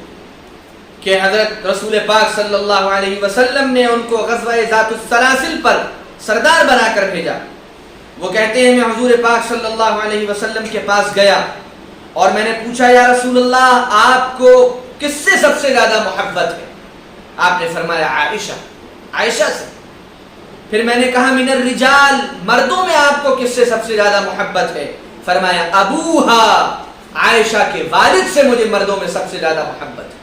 کہ حضرت رسول پاک صلی اللہ علیہ وسلم نے ان کو غزوہ ذات السلاسل پر سردار بنا کر بھیجا. وہ کہتے ہیں میں حضور پاک صلی اللہ علیہ وسلم کے پاس گیا اور میں نے پوچھا یا رسول اللہ آپ کو کس سے سب سے زیادہ محبت ہے؟ آپ نے فرمایا عائشہ سے. پھر میں نے کہا من الرجال، مردوں میں آپ کو کس سے سب سے زیادہ محبت ہے؟ فرمایا ابوہا، عائشہ کے والد سے مجھے مردوں میں سب سے زیادہ محبت ہے.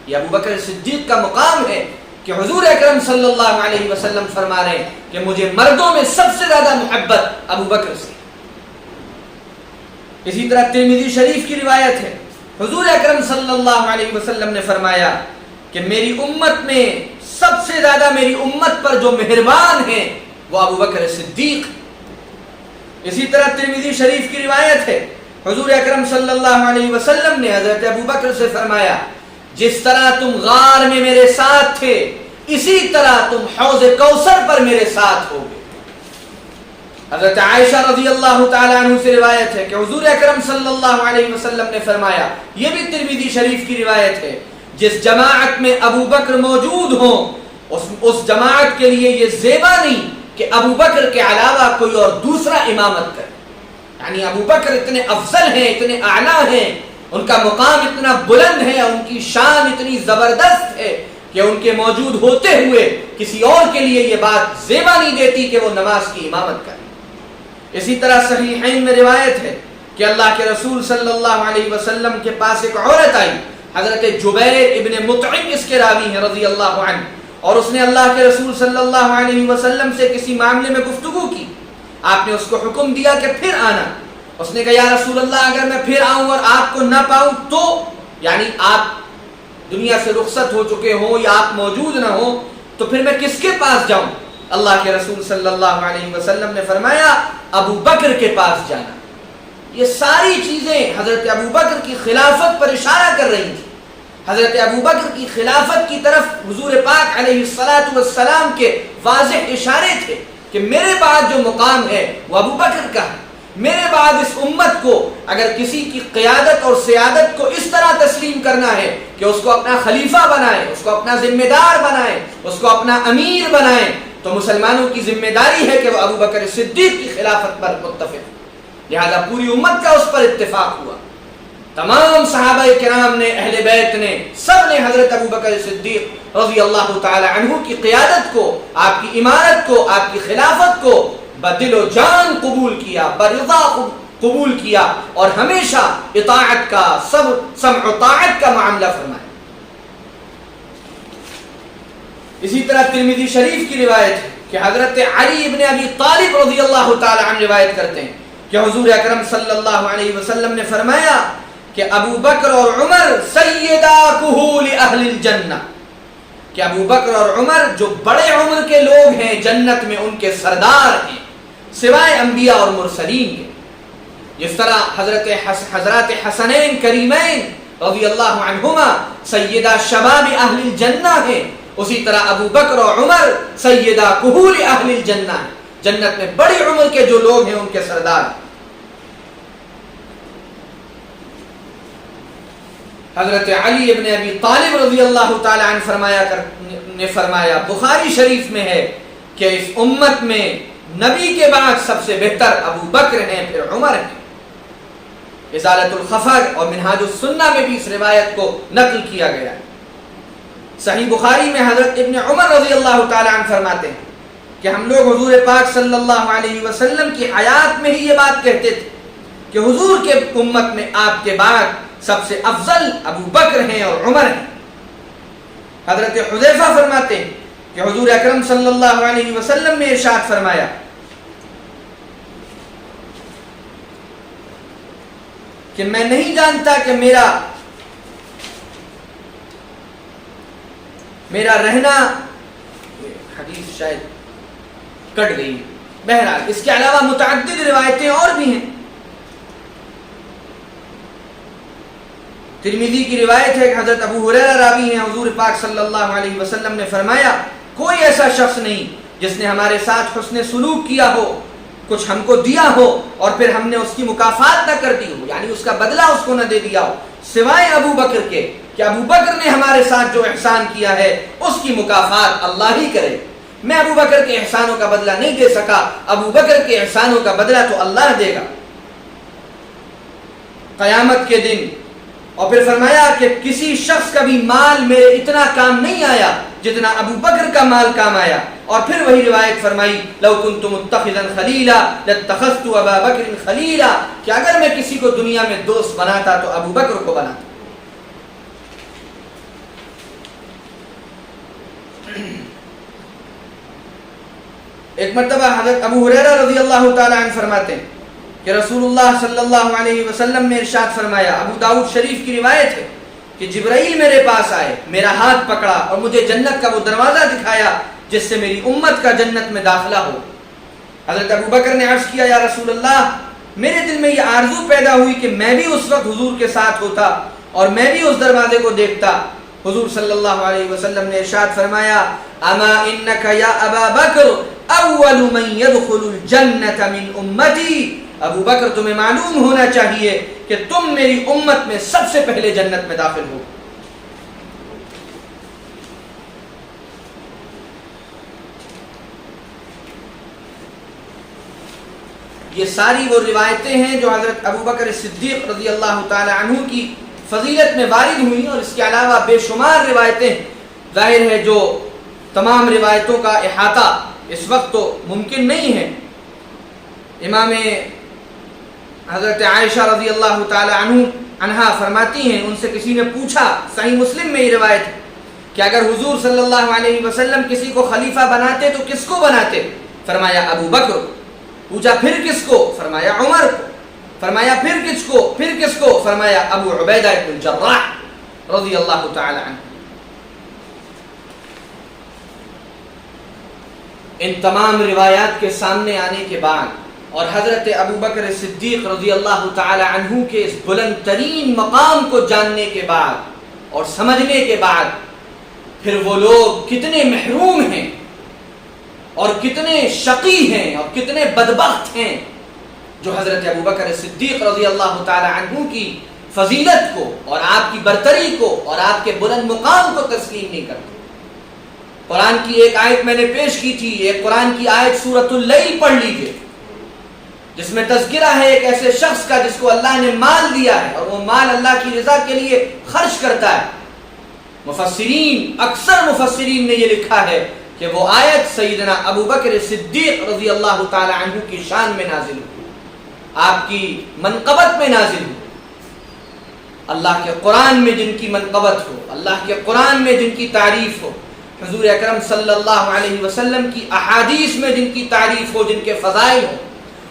یہ ابو بکر صدیق کا مقام ہے کہ حضور اکرم صلی اللہ علیہ وسلم فرما رہے ہیں کہ مجھے مردوں میں سب سے زیادہ محبت ابو بکر سے. اسی طرح ترمذی شریف کی روایت ہے، حضور اکرم صلی اللہ علیہ وسلم نے فرمایا کہ میری امت میں سب سے زیادہ میری امت پر جو مہربان ہیں وہ ابو بکر صدیق. اسی طرح ترمذی شریف کی روایت ہے، حضور اکرم صلی اللہ علیہ وسلم نے حضرت ابو بکر سے فرمایا جس طرح تم غار میں میرے ساتھ تھے اسی طرح تم حوض کوثر پر میرے ساتھ ہوگے. حضرت عائشہ رضی اللہ تعالیٰ عنہ سے روایت ہے کہ حضور اکرم صلی اللہ علیہ وسلم نے فرمایا، یہ بھی ترمذی شریف کی روایت ہے، جس جماعت میں ابو بکر موجود ہوں اس جماعت کے لیے یہ زیبا نہیں کہ ابو بکر کے علاوہ کوئی اور دوسرا امامت کرے. یعنی ابو بکر اتنے افضل ہیں، اتنے اعلیٰ ہیں، ان کا مقام اتنا بلند ہے، ان کی شان اتنی زبردست ہے کہ ان کے موجود ہوتے ہوئے کسی اور کے لیے یہ بات زیبا نہیں دیتی کہ وہ نماز کی امامت کرے. اسی طرح صحیحین میں روایت ہے کہ اللہ کے رسول صلی اللہ علیہ وسلم کے پاس ایک عورت آئی، حضرت جبیر ابن مطعم اس کے راوی ہیں رضی اللہ عنہ، اور اس نے اللہ کے رسول صلی اللہ علیہ وسلم سے کسی معاملے میں گفتگو کی. آپ نے اس کو حکم دیا کہ پھر آنا. اس نے کہا یا رسول اللہ اگر میں پھر آؤں اور آپ کو نہ پاؤں تو، یعنی آپ دنیا سے رخصت ہو چکے ہوں یا آپ موجود نہ ہوں تو پھر میں کس کے پاس جاؤں؟ اللہ کے رسول صلی اللہ علیہ وسلم نے فرمایا ابو بکر کے پاس جانا. یہ ساری چیزیں حضرت ابو بکر کی خلافت پر اشارہ کر رہی تھی. حضرت ابو بکر کی خلافت کی طرف حضور پاک علیہ الصلاۃ والسلام کے واضح اشارے تھے کہ میرے بعد جو مقام ہے وہ ابو بکر کا ہے. میرے بعد اس امت کو اگر کسی کی قیادت اور سیادت کو اس طرح تسلیم کرنا ہے کہ اس کو اپنا خلیفہ بنائے، اس کو اپنا ذمہ دار بنائے، اس کو اپنا امیر بنائے، تو مسلمانوں کی ذمہ داری ہے کہ وہ ابو بکر صدیق کی خلافت پر متفق. لہذا پوری امت کا اس پر اتفاق ہوا. تمام صحابہ کرام نے، اہل بیت نے، سب نے حضرت ابو بکر صدیق رضی اللہ تعالی عنہ کی قیادت کو، آپ کی امارت کو، آپ کی خلافت کو بدل و جان قبول کیا، برضا قبول کیا اور ہمیشہ اطاعت کا، سمع و طاعت کا معاملہ فرمایا. اسی طرح ترمذی شریف کی روایت ہے کہ حضرت علی ابن ابی طالب رضی اللہ تعالی عنہ روایت کرتے ہیں کہ حضور اکرم صلی اللہ علیہ وسلم نے فرمایا کہ ابو بکر اور عمر سیدا کہول اہل الجنہ، کہ ابو بکر اور عمر جو بڑے عمر کے لوگ ہیں جنت میں ان کے سردار ہیں سوائے انبیاء اور مرسلین کے. جس طرح حضرات حسنین کریمین رضی اللہ عنہما سیدہ شباب اہل الجنہ ہیں، اسی طرح ابو بکر اور عمر سیدہ کہول اہل الجنہ ہیں، جنت میں بڑی عمر کے جو لوگ ہیں ان کے سردار. حضرت علی ابن ابی طالب رضی اللہ تعالی عنہ نے فرمایا، بخاری شریف میں ہے کہ اس امت میں نبی کے بعد سب سے بہتر ابو بکر ہیں، پھر عمر ہیں. ازالۃ الخفر اور منہاج السنہ میں بھی اس روایت کو نقل کیا گیا ہے. صحیح بخاری میں حضرت ابن عمر رضی اللہ تعالی عنہ فرماتے ہیں کہ ہم لوگ حضور پاک صلی اللہ علیہ وسلم کی حیات میں ہی یہ بات کہتے تھے کہ حضور کے امت میں آپ کے بعد سب سے افضل ابو بکر ہیں اور عمر ہیں. حضرت حذیفہ فرماتے ہیں کہ حضور اکرم صلی اللہ علیہ وسلم نے ارشاد فرمایا کہ میں نہیں جانتا کہ میرا رہنا، حدیث شاید کٹ گئی ہے، بہرحال اس کے علاوہ متعدد روایتیں اور بھی ہیں. ترمذی کی روایت ہے کہ حضرت ابو ہریرہ راوی ہیں، حضور پاک صلی اللہ علیہ وسلم نے فرمایا کوئی ایسا شخص نہیں جس نے ہمارے ساتھ حسن سلوک کیا ہو، کچھ ہم کو دیا ہو اور پھر ہم نے اس کی مکافات نہ کر دی ہو، یعنی اس کا بدلہ اس کو نہ دے دیا ہو، سوائے ابو بکر کے، کہ ابو بکر نے ہمارے ساتھ جو احسان کیا ہے اس کی مکافات اللہ ہی کرے. میں ابو بکر کے احسانوں کا بدلہ نہیں دے سکا، ابو بکر کے احسانوں کا بدلہ تو اللہ دے گا قیامت کے دن. اور پھر فرمایا کہ کسی شخص کا بھی مال میرے اتنا کام نہیں آیا جتنا ابو بکر کا مال کام آیا. اور پھر وہی روایت فرمائی لو کنت متخذا خلیلا لاتخذت ابا بکر خلیلا، کہ اگر میں کسی کو دنیا میں دوست بناتا تو ابو بکر کو بناتا. ایک مرتبہ حضرت ابو ہریرہ رضی اللہ تعالی عنہ فرماتے ہیں کہ رسول اللہ صلی اللہ علیہ وسلم نے ارشاد فرمایا، ابو داؤد شریف کی روایت ہے کہ جبرائیل میرے پاس آئے، میرا ہاتھ پکڑا اور مجھے جنت کا وہ دروازہ دکھایا جس سے میری امت کا جنت میں داخلہ ہو۔ حضرت ابو بکر نے عرض کیا، یا رسول اللہ، میرے دل میں یہ آرزو پیدا ہوئی کہ میں بھی اس وقت حضور کے ساتھ ہوتا اور میں بھی اس دروازے کو دیکھتا۔ حضور صلی اللہ علیہ وسلم نے ارشاد فرمایا، اما انک یا ابا بکر اول من يدخل الجنة من امتی، ابو بکر تمہیں معلوم ہونا چاہیے کہ تم میری امت میں سب سے پہلے جنت میں داخل ہو۔ یہ ساری وہ روایتیں ہیں جو حضرت ابو بکر صدیق رضی اللہ تعالی عنہ کی فضیلت میں وارد ہوئی، اور اس کے علاوہ بے شمار روایتیں، ظاہر ہے جو تمام روایتوں کا احاطہ اس وقت تو ممکن نہیں ہے۔ امام حضرت عائشہ رضی اللہ تعالی عنہا فرماتی ہیں، ان سے کسی نے پوچھا، صحیح مسلم میں یہ روایت ہے، کہ اگر حضور صلی اللہ علیہ وسلم کسی کو خلیفہ بناتے تو کس کو بناتے؟ فرمایا ابو بکر۔ پوچھا پھر کس کو؟ فرمایا عمر کو۔ فرمایا پھر کس کو؟ پھر کس کو؟ فرمایا ابو عبیدہ بن الجراح رضی اللہ تعالی عنہ۔ ان تمام روایات کے سامنے آنے کے بعد اور حضرت ابو بکر صدیق رضی اللہ تعالی عنہ کے اس بلند ترین مقام کو جاننے کے بعد اور سمجھنے کے بعد، پھر وہ لوگ کتنے محروم ہیں اور کتنے شقی ہیں اور کتنے بدبخت ہیں جو حضرت ابو بکر صدیق رضی اللہ تعالی عنہ کی فضیلت کو اور آپ کی برتری کو اور آپ کے بلند مقام کو تسلیم نہیں کرتے۔ قرآن کی ایک آیت میں نے پیش کی تھی، ایک قرآن کی آیت سورۃ اللیل پڑھ لیجئے، جس میں تذکرہ ہے ایک ایسے شخص کا جس کو اللہ نے مال دیا ہے اور وہ مال اللہ کی رضا کے لیے خرچ کرتا ہے۔ مفسرین، اکثر مفسرین نے یہ لکھا ہے کہ وہ آیت سیدنا ابو بکر صدیق رضی اللہ تعالی عنہ کی شان میں نازل ہوئی، آپ کی منقبت میں نازل ہوئی۔ اللہ کے قرآن میں جن کی منقبت ہو، اللہ کے قرآن میں جن کی تعریف ہو، حضور اکرم صلی اللہ علیہ وسلم کی احادیث میں جن کی تعریف ہو، جن کے فضائل ہوں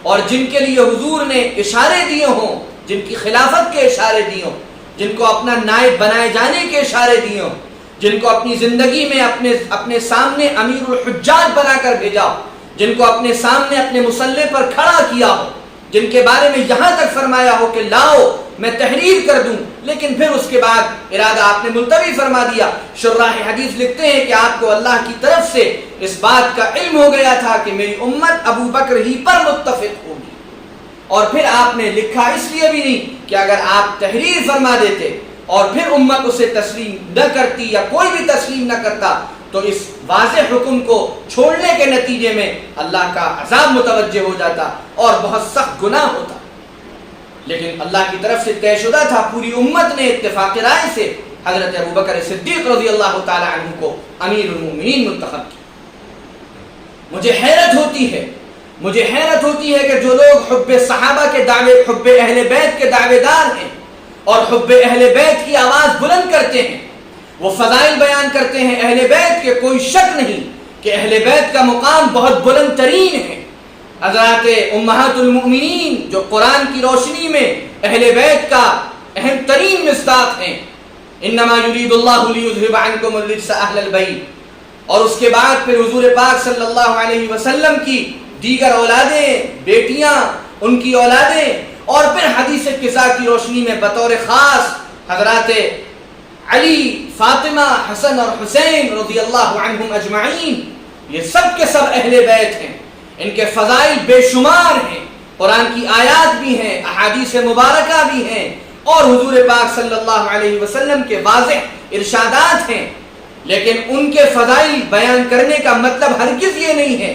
اور جن کے لیے حضور نے اشارے دیے ہوں، جن کی خلافت کے اشارے دیے ہوں، جن کو اپنا نائب بنائے جانے کے اشارے دیے ہوں، جن کو اپنی زندگی میں اپنے سامنے امیر الحجاج بنا کر بھیجا ہو، جن کو اپنے سامنے اپنے مصلی پر کھڑا کیا ہو، جن کے بارے میں یہاں تک فرمایا ہو کہ لاؤ میں تحریر کر دوں، لیکن پھر اس کے بعد ارادہ آپ نے ملتوی فرما دیا۔ شراح حدیث لکھتے ہیں کہ آپ کو اللہ کی طرف سے اس بات کا علم ہو گیا تھا کہ میری امت ابو بکر ہی پر متفق ہوگی، اور پھر آپ نے لکھا اس لیے بھی نہیں کہ اگر آپ تحریر فرما دیتے اور پھر امت اسے تسلیم نہ کرتی یا کوئی بھی تسلیم نہ کرتا تو اس واضح حکم کو چھوڑنے کے نتیجے میں اللہ کا عذاب متوجہ ہو جاتا اور بہت سخت گناہ ہوتا، لیکن اللہ کی طرف سے طے شدہ تھا۔ پوری امت نے اتفاق رائے سے حضرت ابو بکر صدیق رضی اللہ تعالی عنہ کو امیر المومنین منتخب کیا۔ مجھے حیرت ہوتی ہے کہ جو لوگ حب صحابہ کے دعوے، حب اہل بیت کے دعوے دار ہیں اور حب اہل بیت کی آواز بلند کرتے ہیں، وہ فضائل بیان کرتے ہیں اہل بیت کے، کوئی شک نہیں کہ اہل بیت کا مقام بہت بلند ترین ہے۔ حضرات امہات المؤمنین جو قرآن کی روشنی میں اہل بیت کا اہم ترین مصداق ہیں، انما یرید اللہ لیذھب عنکم الرجس اہل البیت، اور اس کے بعد پھر حضور پاک صلی اللہ علیہ وسلم کی دیگر اولادیں، بیٹیاں، ان کی اولادیں، اور پھر حدیث قصہ کی روشنی میں بطور خاص حضرات علی، فاطمہ، حسن اور حسین رضی اللہ عنہم اجمعین، یہ سب کے سب اہل بیت ہیں، ان کے فضائل بے شمار ہیں، قرآن کی آیات بھی ہیں، احادیث مبارکہ بھی ہیں، اور حضور پاک صلی اللہ علیہ وسلم کے واضح ارشادات ہیں، لیکن ان کے فضائل بیان کرنے کا مطلب ہرگز یہ نہیں ہے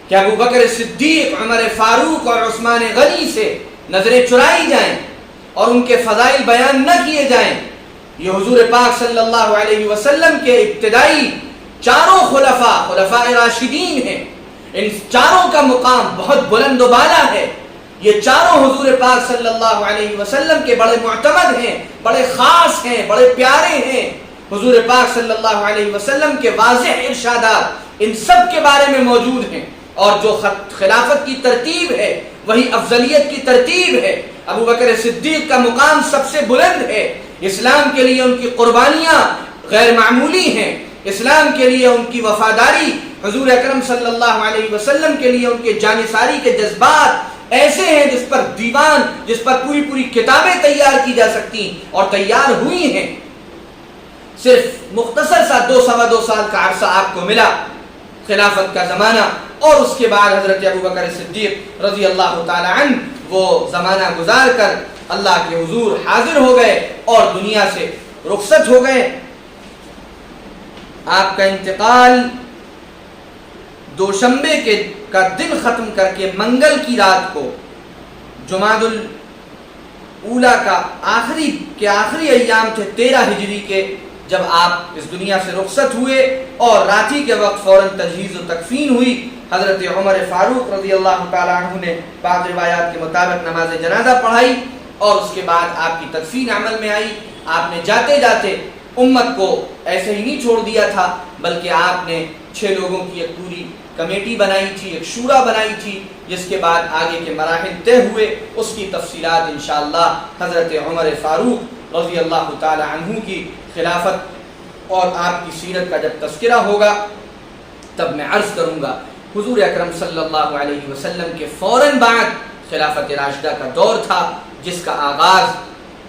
کہ ابو بکر صدیق، عمر فاروق اور عثمان غنی سے نظریں چرائی جائیں اور ان کے فضائل بیان نہ کیے جائیں۔ یہ حضور پاک صلی اللہ علیہ وسلم کے ابتدائی چاروں خلفاء راشدین ہیں، ان چاروں کا مقام بہت بلند و بالا ہے۔ یہ چاروں حضور پاک صلی اللہ علیہ وسلم کے بڑے معتمد ہیں، بڑے خاص ہیں، بڑے پیارے ہیں، حضور پاک صلی اللہ علیہ وسلم کے واضح ارشادات ان سب کے بارے میں موجود ہیں، اور جو خلافت کی ترتیب ہے وہی افضلیت کی ترتیب ہے۔ ابو بکر صدیق کا مقام سب سے بلند ہے، اسلام کے لیے ان کی قربانیاں غیر معمولی ہیں، اسلام کے لیے ان کی وفاداری، حضور اکرم صلی اللہ علیہ وسلم کے لیے ان کے جانثاری کے جذبات ایسے ہیں جس پر دیوان، جس پر پوری پوری کتابیں تیار کی جا سکتی اور تیار ہوئی ہیں۔ صرف مختصر سا 2 سال کا عرصہ آپ کو ملا خلافت کا زمانہ، اور اس کے بعد حضرت ابو بکر صدیق رضی اللہ تعالی عنہ وہ زمانہ گزار کر اللہ کے حضور حاضر ہو گئے اور دنیا سے رخصت ہو گئے۔ آپ کا انتقال دوشنبے کا دن ختم کر کے منگل کی رات کو جمادی الاولیٰ کا آخری ایام تھے 13 ہجری کے، جب آپ اس دنیا سے رخصت ہوئے، اور رات ہی کے وقت فوراً تجہیز و تکفین ہوئی۔ حضرت عمر فاروق رضی اللہ تعالیٰ عنہ نے بعض روایات کے مطابق نماز جنازہ پڑھائی، اور اس کے بعد آپ کی تدفین عمل میں آئی۔ آپ نے جاتے جاتے امت کو ایسے ہی نہیں چھوڑ دیا تھا، بلکہ آپ نے 6 لوگوں کی ایک پوری کمیٹی بنائی تھی، ایک شورا بنائی تھی، جس کے بعد آگے کے مراحل طے ہوئے۔ اس کی تفصیلات انشاءاللہ حضرت عمر فاروق رضی اللہ تعالی عنہ کی خلافت اور آپ کی سیرت کا جب تذکرہ ہوگا تب میں عرض کروں گا۔ حضور اکرم صلی اللہ علیہ وسلم کے فوراً بعد خلافت راشدہ کا دور تھا، جس کا آغاز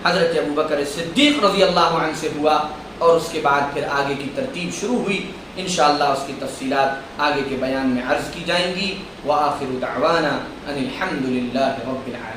حضرت ابوبکر صدیق رضی اللہ عنہ سے ہوا، اور اس کے بعد پھر آگے کی ترتیب شروع ہوئی۔ انشاءاللہ اس کی تفصیلات آگے کے بیان میں عرض کی جائیں گی۔ وآخر دعوانا ان الحمد للہ رب العالمین۔